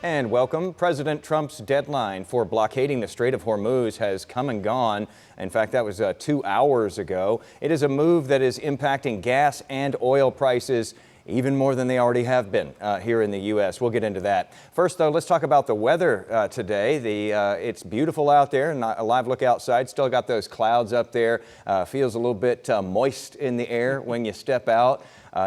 And welcome. President Trump's deadline for blockading the Strait of Hormuz has come and gone. In fact, that was 2 hours ago. It is a move that is impacting gas and oil prices even more than they already have been here in the U.S. We'll get into that. First, though, let's talk about the weather today. It's beautiful out there. Not a live look outside. Still got those clouds up there. Feels a little bit moist in the air when you step out.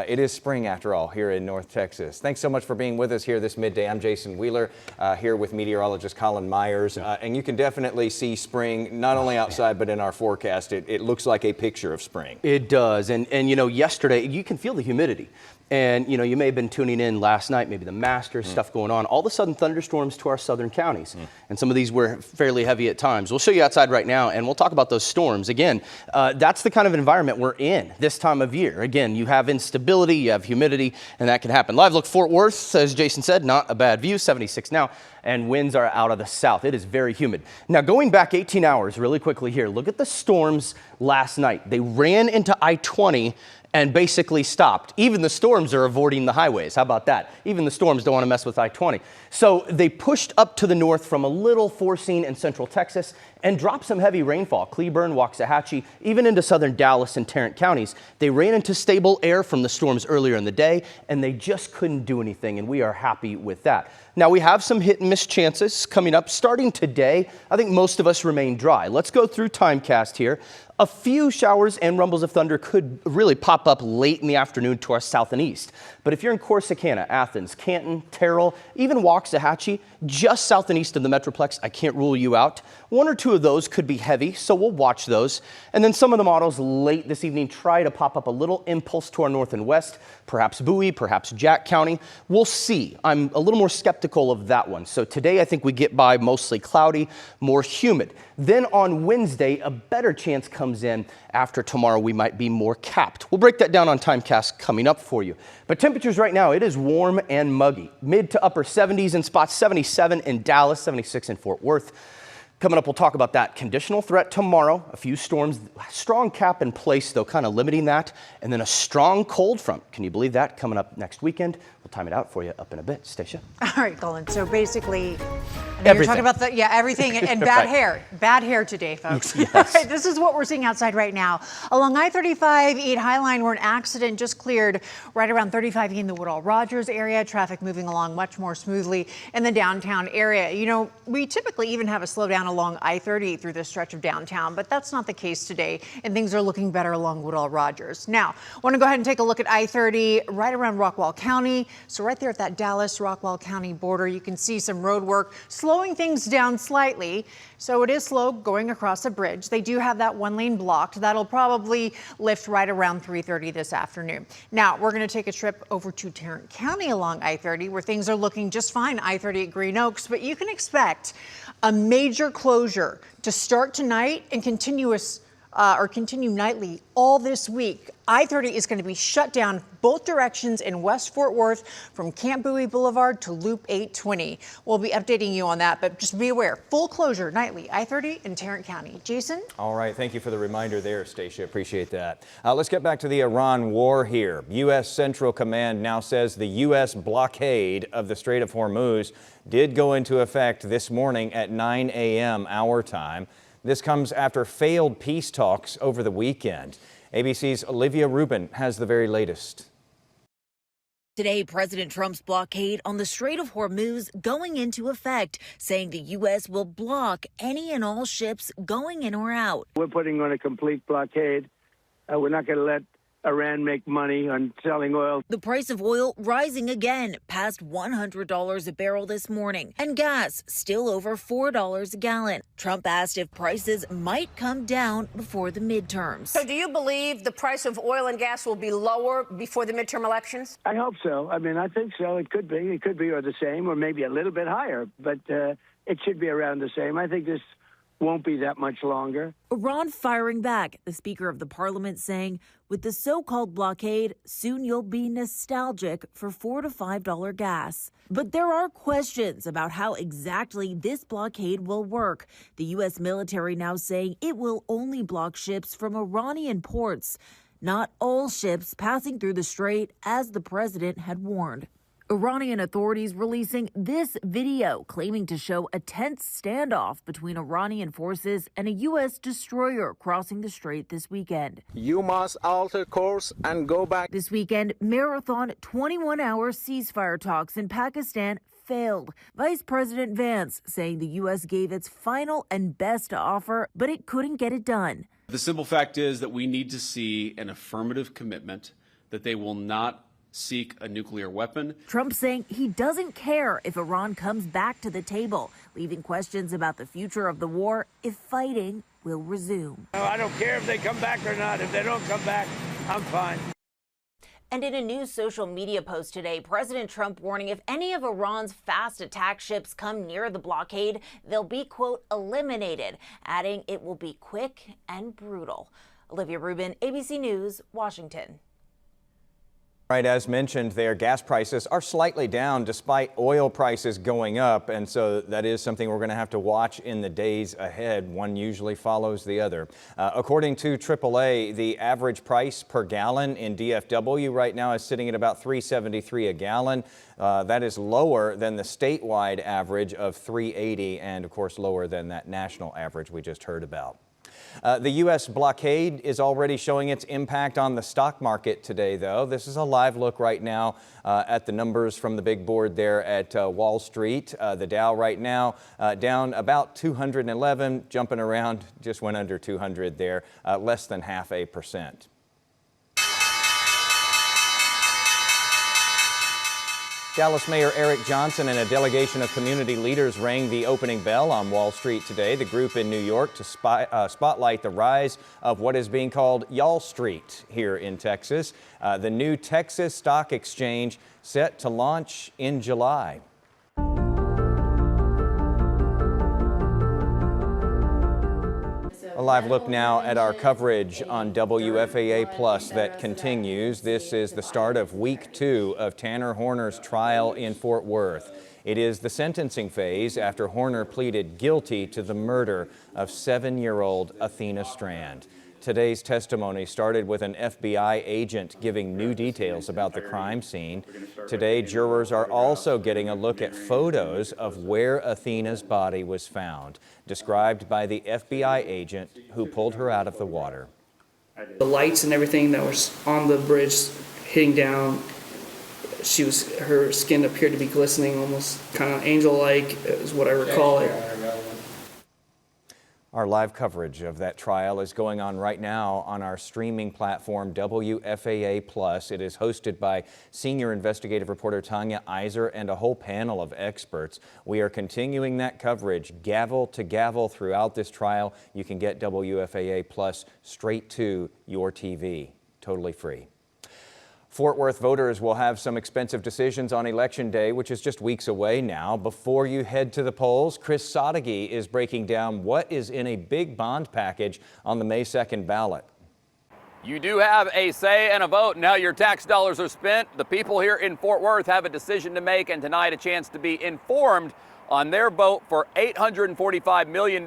It is spring, after all, here in North Texas. Thanks so much for being with us here this midday. I'm Jason Wheeler, here with meteorologist Colin Myers. And you can definitely see spring, not only outside, but in our forecast. It looks like a picture of spring. It does. And you know, yesterday, you can feel the humidity. And, you know, you may have been tuning in last night, maybe the Masters, stuff going on. All of a sudden, thunderstorms to our southern counties. And some of these were fairly heavy at times. We'll show you outside right now, and we'll talk about those storms. Again, that's the kind of environment we're in this time of year. Again, you have instability, you have humidity, and that can happen. Live look Fort Worth, as Jason said, not a bad view, 76 now. And winds are out of the south. It is very humid. Now, going back 18 hours really quickly here, look at the storms last night. They ran into I-20 and basically stopped. Even the storms are avoiding the highways. How about that? Even the storms don't want to mess with I-20. So they pushed up to the north from a little forcing in central Texas and dropped some heavy rainfall. Cleburne, Waxahachie, even into southern Dallas and Tarrant counties. They ran into stable air from the storms earlier in the day, and they just couldn't do anything, and we are happy with that. Now, we have some hit and miss chances coming up. Starting today, I think most of us remain dry. Let's go through timecast here. A few showers and rumbles of thunder could really pop up late in the afternoon to our south and east. But if you're in Corsicana, Athens, Canton, Terrell, even Waxahachie, just south and east of the Metroplex, I can't rule you out. One or two of those could be heavy, so we'll watch those. And then some of the models late this evening try to pop up a little impulse to our north and west, perhaps Bowie, perhaps Jack County. We'll see. I'm a little more skeptical of that one. So today I think we get by mostly cloudy, more humid. Then on Wednesday, a better chance comes in. After tomorrow, we might be more capped. We'll break that down on timecast coming up for you. But temperatures right now, it is warm and muggy. Mid to upper 70s in spots, 77 in Dallas, 76 in Fort Worth. Coming up, we'll talk about that conditional threat tomorrow. A few storms, strong cap in place, though, kind of limiting that. And then a strong cold front. Can you believe that? Coming up next weekend. We'll time it out for you up in a bit. Stacia? All right, Colin. So basically, you're talking about everything and bad Right. hair. Bad hair today, folks. Yes. All right, this is what we're seeing outside right now. Along I-35 Eat Highline, where an accident just cleared right around 35 in the Woodall-Rogers area. Traffic moving along much more smoothly in the downtown area. You know, we typically even have a slowdown along I-30 through this stretch of downtown, but that's not the case today, and things are looking better along Woodall-Rogers. Now, I want to go ahead and take a look at I-30 right around Rockwall County. So right there at that Dallas-Rockwall County border, you can see some road work slowing things down slightly. So it is slow going across a bridge. They do have that one lane blocked. That'll probably lift right around 3:30 this afternoon. Now, we're going to take a trip over to Tarrant County along I-30, where things are looking just fine, I-30 at Green Oaks, but you can expect a major closure to start tonight and continue nightly all this week. I-30 is going to be shut down both directions in West Fort Worth from Camp Bowie Boulevard to Loop 820. We'll be updating you on that, but just be aware, full closure nightly, I-30 in Tarrant County. Jason? All right. Thank you for the reminder there, Stacia. Appreciate that. Let's get back to the Iran war here. U.S. Central Command now says the U.S. blockade of the Strait of Hormuz did go into effect this morning at 9 a.m. our time. This comes after failed peace talks over the weekend. ABC's Olivia Rubin has the very latest. Today, President Trump's blockade on the Strait of Hormuz going into effect, saying the U.S. will block any and all ships going in or out. We're putting on a complete blockade. We're not going to let Iran make money on selling oil. The price of oil rising again, past $100 a barrel this morning, and gas still over $4 a gallon. Trump asked if prices might come down before the midterms. So do you believe the price of oil and gas will be lower before the midterm elections? I hope so. I mean, I think so. It could be. It could be or the same or maybe a little bit higher, but it should be around the same. I think this won't be that much longer. Iran firing back, the Speaker of the Parliament saying, with the so-called blockade, soon you'll be nostalgic for $4 to $5 gas. But there are questions about how exactly this blockade will work. The U.S. military now saying it will only block ships from Iranian ports, not all ships passing through the strait, as the president had warned. Iranian authorities releasing this video claiming to show a tense standoff between Iranian forces and a U.S. destroyer crossing the strait this weekend. You must alter course and go back. This weekend, marathon 21-hour ceasefire talks in Pakistan failed. Vice President Vance saying the U.S. gave its final and best offer, but it couldn't get it done. The simple fact is that we need to see an affirmative commitment that they will not seek a nuclear weapon. Trump saying he doesn't care if Iran comes back to the table, leaving questions about the future of the war if fighting will resume. No, I don't care if they come back or not. If they don't come back, I'm fine. And in a new social media post today, President Trump warning if any of Iran's fast attack ships come near the blockade, they'll be, quote, eliminated, adding it will be quick and brutal. Olivia Rubin, ABC News, Washington. Right, as mentioned there, gas prices are slightly down despite oil prices going up, and so that is something we're going to have to watch in the days ahead. One usually follows the other. According to AAA, the average price per gallon in DFW right now is sitting at about $3.73 a gallon. That is lower than the statewide average of $3.80 and, of course, lower than that national average we just heard about. The U.S. blockade is already showing its impact on the stock market today, though. This is a live look right now at the numbers from the big board there at Wall Street. The Dow right now down about 211, jumping around, just went under 200 there, less than 0.5%. Dallas Mayor Eric Johnson and a delegation of community leaders rang the opening bell on Wall Street today, the group in New York, to spotlight the rise of what is being called Y'all Street here in Texas. The new Texas Stock Exchange set to launch in July. A live look now at our coverage on WFAA Plus that continues. This is the start of week 2 of Tanner Horner's trial in Fort Worth. It is the sentencing phase after Horner pleaded guilty to the murder of 7-year-old Athena Strand. Today's testimony started with an FBI agent giving new details about the crime scene. Today, jurors are also getting a look at photos of where Athena's body was found, described by the FBI agent who pulled her out of the water. The lights and everything that was on the bridge hitting down, her skin appeared to be glistening, almost kind of angel-like, is what I recall it. Our live coverage of that trial is going on right now on our streaming platform, WFAA Plus. It is hosted by senior investigative reporter Tanya Iser and a whole panel of experts. We are continuing that coverage gavel to gavel throughout this trial. You can get WFAA Plus straight to your TV, totally free. Fort Worth voters will have some expensive decisions on Election Day, which is just weeks away now. Before you head to the polls, Chris Sadeghi is breaking down what is in a big bond package on the May 2nd ballot. You do have a say and a vote. Now your tax dollars are spent. The people here in Fort Worth have a decision to make, and tonight a chance to be informed on their vote for $845 million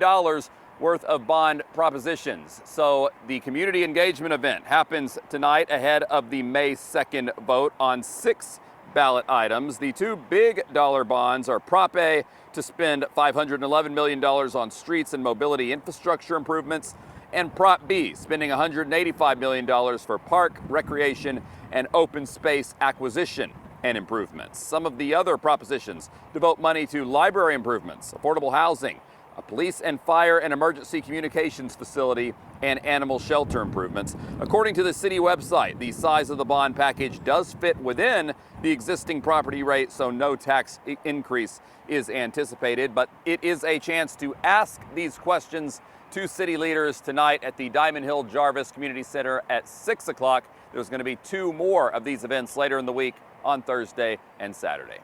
worth of bond propositions. So the community engagement event happens tonight ahead of the May 2nd vote on 6 ballot items. The 2 big dollar bonds are Prop A to spend $511 million on streets and mobility infrastructure improvements, and Prop B spending $185 million for park, recreation, and open space acquisition and improvements. Some of the other propositions devote money to library improvements, affordable housing, a police and fire and emergency communications facility, and animal shelter improvements. According to the city website, the size of the bond package does fit within the existing property rate, so no tax increase is anticipated. But it is a chance to ask these questions to city leaders tonight at the Diamond Hill Jarvis Community Center at 6 o'clock. There's going to be 2 more of these events later in the week on Thursday and Saturday.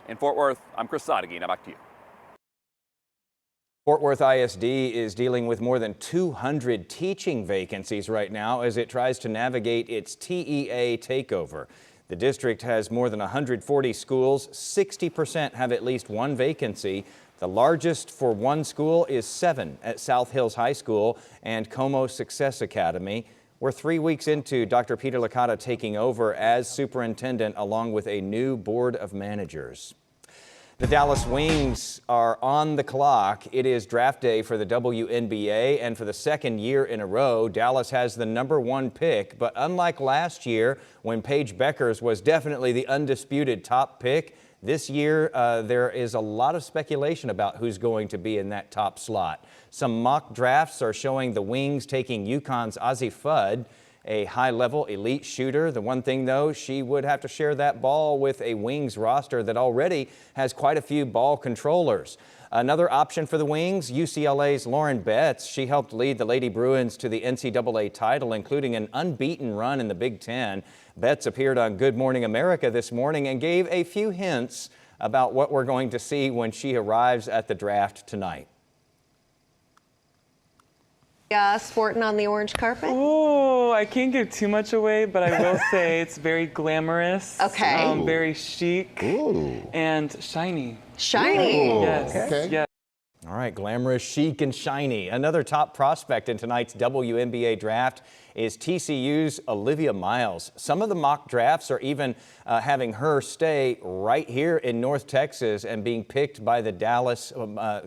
In Fort Worth, I'm Chris Sadeghi. Now back to you. Fort Worth ISD is dealing with more than 200 teaching vacancies right now as it tries to navigate its TEA takeover. The district has more than 140 schools. 60% have at least one vacancy. The largest for one school is 7 at South Hills High School and Como Success Academy. We're 3 weeks into Dr. Peter Licata taking over as superintendent along with a new board of managers. The Dallas Wings are on the clock. It is draft day for the WNBA, and for the second year in a row, Dallas has the #1 pick. But unlike last year, when Paige Beckers was definitely the undisputed top pick, this year there is a lot of speculation about who's going to be in that top slot. Some mock drafts are showing the Wings taking UConn's Ozzie Fudd, a high-level elite shooter. The one thing, though, she would have to share that ball with a Wings roster that already has quite a few ball controllers. Another option for the Wings, UCLA's Lauren Betts. She helped lead the Lady Bruins to the NCAA title, including an unbeaten run in the Big Ten. Betts appeared on Good Morning America this morning and gave a few hints about what we're going to see when she arrives at the draft tonight. Sporting on the orange carpet? Oh, I can't give too much away, but I will say it's very glamorous. Okay. Very chic. Ooh. And shiny. Shiny. Ooh. Yes. Okay. Yes. All right, glamorous, chic, and shiny. Another top prospect in tonight's WNBA draft is TCU's Olivia Miles. Some of the mock drafts are even having her stay right here in North Texas and being picked by the Dallas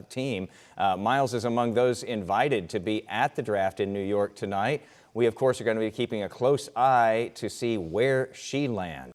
team. Miles is among those invited to be at the draft in New York tonight. We, of course, are going to be keeping a close eye to see where she lands.